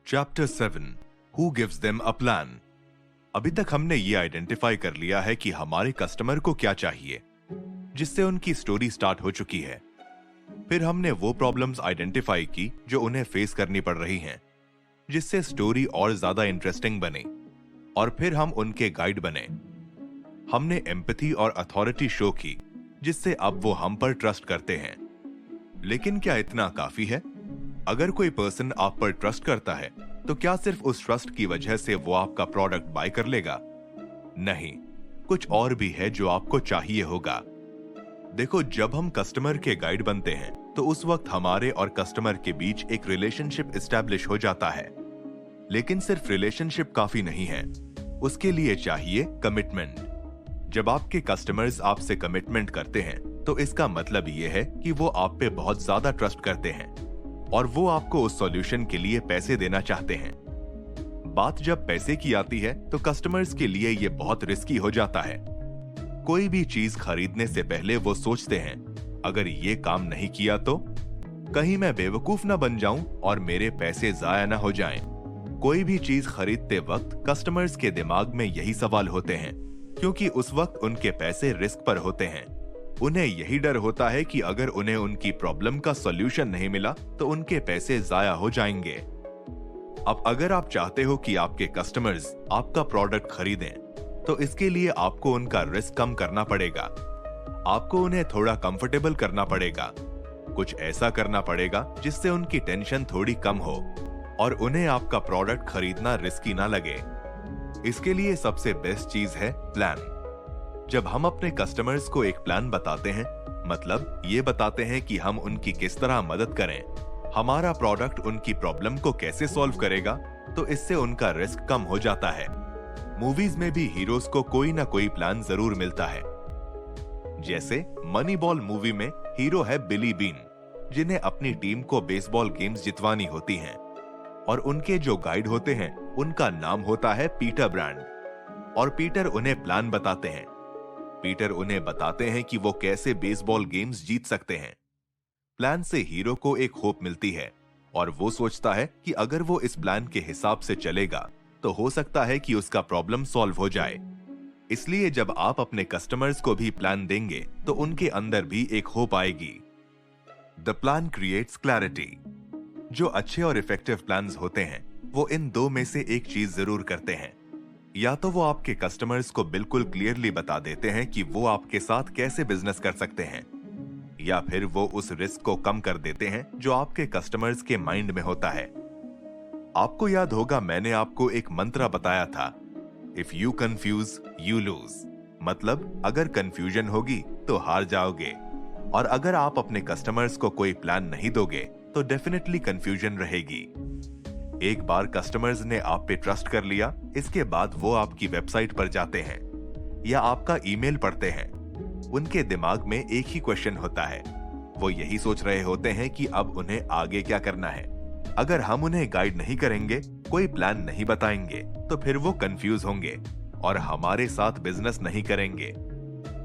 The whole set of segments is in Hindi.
Chapter 7 who gives them a plan. अभी तक हमने ये आइडेंटिफाई कर लिया है कि हमारे कस्टमर को क्या चाहिए, जिससे उनकी स्टोरी स्टार्ट हो चुकी है। फिर हमने वो प्रॉब्लम्स आइडेंटिफाई की जो उन्हें फेस करनी पड़ रही हैं, जिससे स्टोरी और ज्यादा इंटरेस्टिंग बने। और फिर हम उनके गाइड बने। हमने एम्पैथी और अथॉरिटी शो की, जिससे अब वो हम पर ट्रस्ट करते हैं। लेकिन क्या इतना काफी है? अगर कोई पर्सन आप पर ट्रस्ट करता है, तो क्या सिर्फ उस ट्रस्ट की वजह से वो आपका प्रोडक्ट बाय कर लेगा? नहीं, कुछ और भी है जो आपको चाहिए होगा। देखो, जब हम कस्टमर के गाइड बनते हैं, तो उस वक्त हमारे और कस्टमर के बीच एक रिलेशनशिप एस्टैब्लिश हो जाता है। लेकिन सिर्फ रिलेशनशिप काफी नहीं है, उसके लिए चाहिए कमिटमेंट। जब आपके कस्टमर्स आपसे कमिटमेंट करते हैं, तो इसका मतलब ये है कि वो आप पे बहुत ज्यादा ट्रस्ट करते हैं और वो आपको उस सॉल्यूशन के लिए पैसे देना चाहते हैं। बात जब पैसे की आती है, तो कस्टमर्स के लिए ये बहुत रिस्की हो जाता है। कोई भी चीज खरीदने से पहले वो सोचते हैं, अगर ये काम नहीं किया तो कहीं मैं बेवकूफ ना बन जाऊं और मेरे पैसे जाया ना हो जाएं। कोई भी चीज खरीदते वक्त कस्टमर्स के दिमाग में यही सवाल होते हैं, क्योंकि उस वक्त उनके पैसे रिस्क पर होते हैं। उन्हें यही डर होता है कि अगर उन्हें उनकी प्रॉब्लम का सॉल्यूशन नहीं मिला, तो उनके पैसे जाया हो जाएंगे। अब अगर आप चाहते हो कि आपके कस्टमर्स आपका प्रोडक्ट खरीदें, तो इसके लिए आपको उनका रिस्क कम करना पड़ेगा। आपको उन्हें थोड़ा कंफर्टेबल करना पड़ेगा। कुछ ऐसा करना पड़ेगा जिससे उनकी टेंशन थोड़ी कम हो और उन्हें आपका प्रोडक्ट खरीदना रिस्की ना लगे। इसके लिए सबसे बेस्ट चीज है प्लान। जब हम अपने कस्टमर्स को एक प्लान बताते हैं, मतलब ये बताते हैं कि हम उनकी किस तरह मदद करें, हमारा प्रोडक्ट उनकी प्रॉब्लम को कैसे सॉल्व करेगा, तो इससे उनका रिस्क कम हो जाता है। मूवीज में भी हीरोज को कोई ना कोई प्लान जरूर मिलता है। जैसे मनी बॉल मूवी में हीरो है बिली बीन, जिन्हें अपनी टीम को बेसबॉल गेम्स जितवानी होती हैं, और उनके जो गाइड होते हैं उनका नाम होता है पीटर ब्रांड। और पीटर उन्हें प्लान बताते हैं। पीटर उन्हें बताते हैं कि वो कैसे बेसबॉल गेम्स जीत सकते हैं। प्लान से हीरो को एक होप मिलती है और वो सोचता है कि अगर वो इस प्लान के हिसाब से चलेगा, तो हो सकता है कि उसका प्रॉब्लम सॉल्व हो जाए। इसलिए जब आप अपने कस्टमर्स को भी प्लान देंगे, तो उनके अंदर भी एक होप आएगी। The plan creates clarity. जो अच्छे और इफेक्टिव प्लान्स होते हैं, वो इन दो में से एक चीज जरूर करते हैं। या तो वो आपके कस्टमर्स को बिल्कुल क्लियरली बता देते हैं कि वो आपके साथ कैसे बिजनेस कर सकते हैं, या फिर वो उस रिस्क को कम कर देते हैं जो आपके कस्टमर्स के माइंड में होता है। आपको याद होगा, मैंने आपको एक मंत्र बताया था, if you confuse you lose. मतलब अगर कंफ्यूजन होगी तो हार जाओगे, और अगर आप अपने कस्टमर्स को कोई प्लान नहीं दोगे, तो डेफिनेटली कंफ्यूजन रहेगी। एक बार कस्टमर्स ने आप पे ट्रस्ट कर लिया, इसके बाद वो आपकी वेबसाइट पर जाते हैं या आपका ईमेल पढ़ते हैं। उनके दिमाग में एक ही क्वेश्चन होता है। वो यही सोच रहे होते हैं कि अब उन्हें आगे क्या करना है। अगर हम उन्हें गाइड नहीं करेंगे, कोई प्लान नहीं बताएंगे, तो फिर वो कंफ्यूज होंगे और हमारे साथ बिजनेस नहीं करेंगे।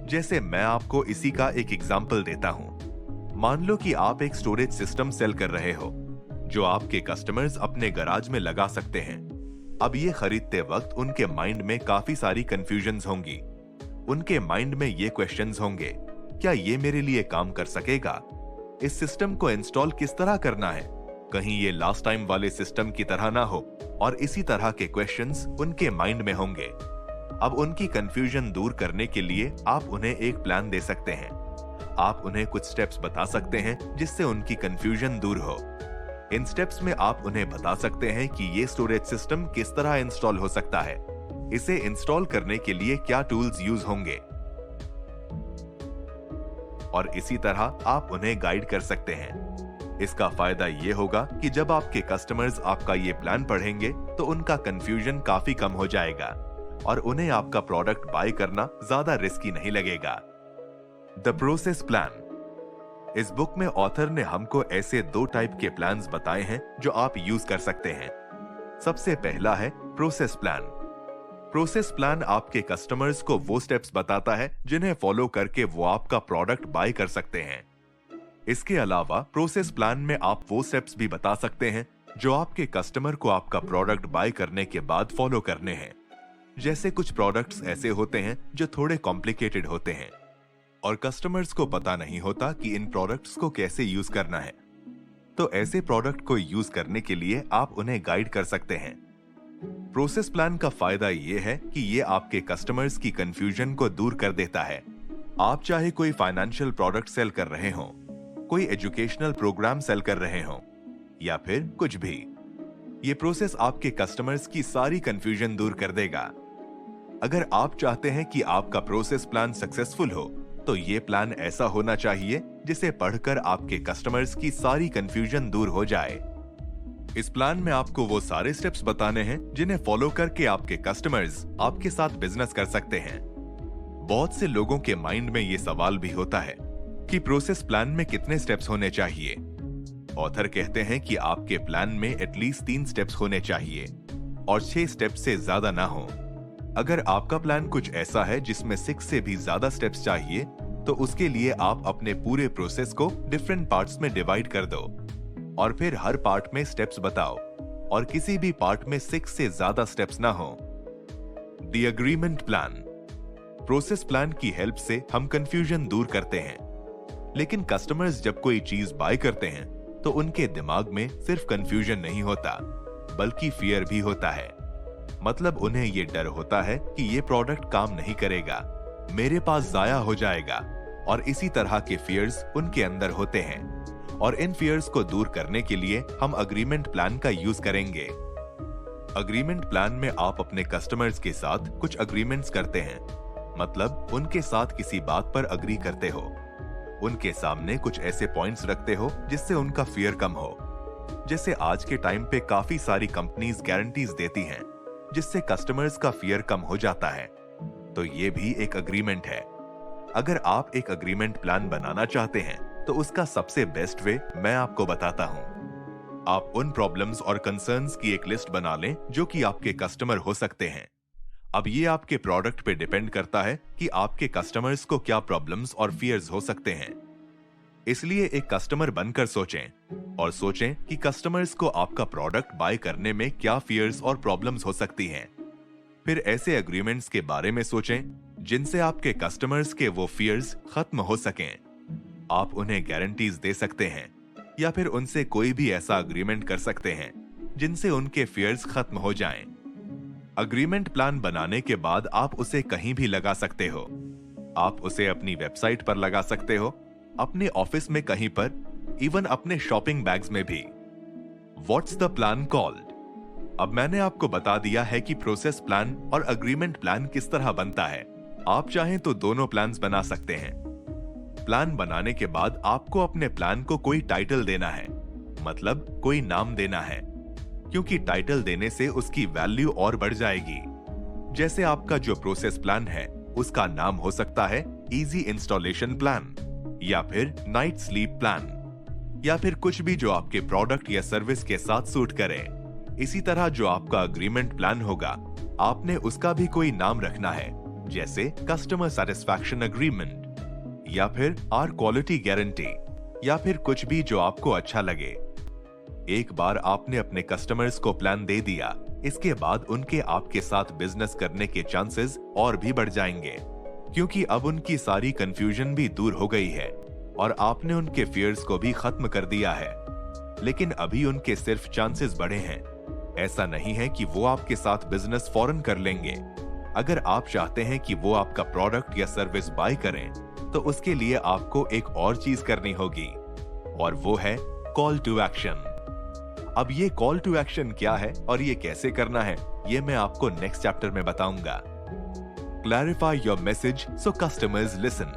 जैसे मैं आपको इसी का एक एग्जाम्पल देता हूं। मान लो कि आप एक स्टोरेज सिस्टम सेल कर रहे हो, जो आपके कस्टमर्स अपने गराज में लगा सकते हैं। अब ये खरीदते वक्त उनके माइंड में काफी सारी कंफ्यूजन्स होंगी। उनके माइंड में ये क्वेश्चंस होंगे, क्या ये मेरे लिए काम कर सकेगा? इस सिस्टम को इंस्टॉल किस तरह करना है? कहीं ये लास्ट टाइम वाले सिस्टम की तरह ना हो? और इसी तरह के क्वेश्चंस उनके माइंड में होंगे। अब उनकी कंफ्यूजन दूर करने के लिए आप उन्हें एक प्लान दे सकते हैं। आप उन्हें कुछ स्टेप्स बता सकते हैं जिससे उनकी कंफ्यूजन दूर हो। इन स्टेप्स में आप उन्हें बता सकते हैं कि ये स्टोरेज सिस्टम किस तरह इंस्टॉल हो सकता है, इसे इंस्टॉल करने के लिए क्या टूल्स यूज होंगे, और इसी तरह आप उन्हें गाइड कर सकते हैं। इसका फायदा ये होगा कि जब आपके कस्टमर्स आपका ये प्लान पढ़ेंगे, तो उनका कंफ्यूजन काफी कम हो जाएगा और उन्हें आपका प्रोडक्ट बाय करना ज्यादा रिस्की नहीं लगेगा। The process plan. इस बुक में ऑथर ने हमको ऐसे 2 टाइप के प्लान्स बताए हैं जो आप यूज कर सकते हैं। सबसे पहला है प्रोसेस प्लान। प्रोसेस प्लान आपके कस्टमर्स को वो स्टेप्स बताता है जिन्हें फॉलो करके वो आपका प्रोडक्ट बाय कर सकते हैं। इसके अलावा प्रोसेस प्लान में आप वो स्टेप्स भी बता सकते हैं जो आपके कस्टमर को आपका प्रोडक्ट बाय करने के बाद फॉलो करने हैं। जैसे कुछ प्रोडक्ट्स ऐसे होते हैं जो थोड़े कॉम्प्लिकेटेड होते हैं और कस्टमर्स को पता नहीं होता कि इन प्रोडक्ट्स को कैसे यूज करना है। तो ऐसे प्रोडक्ट को यूज करने के लिए आप उन्हें गाइड कर सकते हैं। प्रोसेस प्लान का फायदा ये है कि ये आपके कस्टमर्स की कंफ्यूजन को दूर कर देता है। आप चाहे कोई फाइनेंशियल प्रोडक्ट सेल कर रहे हो, कोई एजुकेशनल प्रोग्राम सेल कर रहे हो या फिर कुछ भी, ये प्रोसेस आपके कस्टमर्स की सारी कंफ्यूजन दूर कर देगा। अगर आप चाहते हैं कि आपका प्रोसेस प्लान सक्सेसफुल हो, तो ये प्लान ऐसा होना चाहिए जिसे पढ़कर आपके कस्टमर्स की सारी कंफ्यूजन दूर हो जाए। इस प्लान में आपको वो सारे स्टेप्स बताने हैं जिन्हें फॉलो करके आपके कस्टमर्स आपके साथ बिजनेस कर सकते हैं। बहुत से लोगों के माइंड में ये सवाल भी होता है कि प्रोसेस प्लान में कितने स्टेप्स होने चाहिए। ऑथर कहते हैं कि आपके प्लान में एटलीस्ट 3 स्टेप्स होने चाहिए और 6 स्टेप्स से ज्यादा ना हो। अगर आपका प्लान कुछ ऐसा है जिसमें 6 से भी ज्यादा स्टेप्स चाहिए, तो उसके लिए आप अपने पूरे प्रोसेस को डिफरेंट पार्ट्स में डिवाइड कर दो और फिर हर पार्ट में स्टेप्स बताओ और किसी भी पार्ट में 6 से ज्यादा स्टेप्स ना हो। The agreement plan. Process plan की हेल्प से हम कंफ्यूजन दूर करते हैं, लेकिन कस्टमर्स जब कोई चीज बाय करते हैं तो उनके दिमाग में सिर्फ कंफ्यूजन नहीं होता, बल्कि फियर भी होता है। मतलब उन्हें ये डर होता है कि ये प्रोडक्ट काम नहीं करेगा, मेरे पास जाया हो जाएगा, और इसी तरह के फियर्स उनके अंदर होते हैं। और इन फियर्स को दूर करने के लिए हम अग्रीमेंट प्लान का यूज करेंगे। अग्रीमेंट प्लान में आप अपने कस्टमर्स के साथ कुछ अग्रीमेंट्स करते हैं, मतलब उनके साथ किसी बात पर अग्री करते हो, उनके सामने कुछ ऐसे पॉइंट्स रखते हो जिससे उनका फियर कम हो। जैसे आज के टाइम पे काफी सारी कंपनीज गारंटीज देती हैं, जिससे कस्टमर्स का फियर कम हो जाता है। तो ये भी एक अग्रीमेंट है। अगर आप एक अग्रीमेंट प्लान बनाना चाहते हैं तो उसका सबसे बेस्ट वे मैं आपको बताता हूं। आप उन प्रॉब्लम्स और कंसर्न्स की एक लिस्ट बना लें जो कि आपके कस्टमर हो सकते हैं। अब ये आपके प्रोडक्ट पे डिपेंड करता है कि आपके कस्टमर्स को क्या प्रॉब्लम्स और फियर्स हो सकते हैं। इसलिए एक कस्टमर बनकर सोचें और सोचें कि कस्टमर्स को आपका प्रोडक्ट बाय करने में क्या फियर्स और प्रॉब्लम्स हो सकती हैं। फिर ऐसे एग्रीमेंट्स के बारे में सोचें जिनसे आपके कस्टमर्स के वो फियर्स खत्म हो सकें। आप उन्हें गारंटीज दे सकते हैं या फिर उनसे कोई भी ऐसा अग्रीमेंट कर सकते हैं जिनसे उनके फियर्स खत्म हो जाएं। अग्रीमेंट प्लान बनाने के बाद आप उसे कहीं भी लगा सकते हो। आप उसे अपनी वेबसाइट पर लगा सकते हो, अपने ऑफिस में कहीं पर, इवन अपने शॉपिंग बैग्स में भी। What's the plan called? अब मैंने आपको बता दिया है कि प्रोसेस प्लान और अग्रीमेंट प्लान किस तरह बनता है। आप चाहें तो दोनों प्लान्स बना सकते हैं। प्लान बनाने के बाद आपको अपने प्लान को कोई टाइटल देना है, मतलब कोई नाम देना है, क्योंकि टाइटल देने से उसकी वैल्यू और बढ़ जाएगी। जैसे आपका जो प्रोसेस प्लान है उसका नाम हो सकता है इजी इंस्टॉलेशन प्लान, या फिर नाइट स्लीप प्लान, या फिर कुछ भी जो आपके प्रोडक्ट या सर्विस के साथ सूट करे। इसी तरह जो आपका अग्रीमेंट प्लान होगा, आपने उसका भी कोई नाम रखना है, जैसे कस्टमर सेटिस्फैक्शन अग्रीमेंट, या फिर आर क्वालिटी गारंटी, या फिर कुछ भी जो आपको अच्छा लगे। एक बार आपने अपने कस्टमर्स को प्लान दे दिया, इसके बाद उनके आपके साथ बिजनेस करने के चांसेस और भी बढ़ जाएंगे, क्योंकि अब उनकी सारी कंफ्यूजन भी दूर हो गई है और आपने उनके फियर्स को भी खत्म कर दिया है। लेकिन अभी उनके सिर्फ चांसेस बढ़े हैं। ऐसा नहीं है कि वो आपके साथ बिजनेस फौरन कर लेंगे। अगर आप चाहते हैं कि वो आपका प्रोडक्ट या सर्विस बाय करें, तो उसके लिए आपको एक और चीज करनी होगी, और वो है कॉल टू एक्शन। अब ये कॉल टू एक्शन क्या है और ये कैसे करना है, ये मैं आपको नेक्स्ट चैप्टर में बताऊंगा। Clarify your message so customers listen.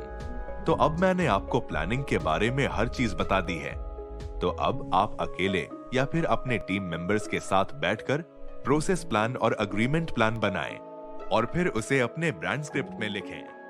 तो अब मैंने आपको प्लानिंग के बारे में हर चीज बता दी है। तो अब आप अकेले या फिर अपने टीम मेंबर्स के साथ बैठकर प्रोसेस प्लान और अग्रीमेंट प्लान बनाएं और फिर उसे अपने ब्रांड स्क्रिप्ट में लिखें।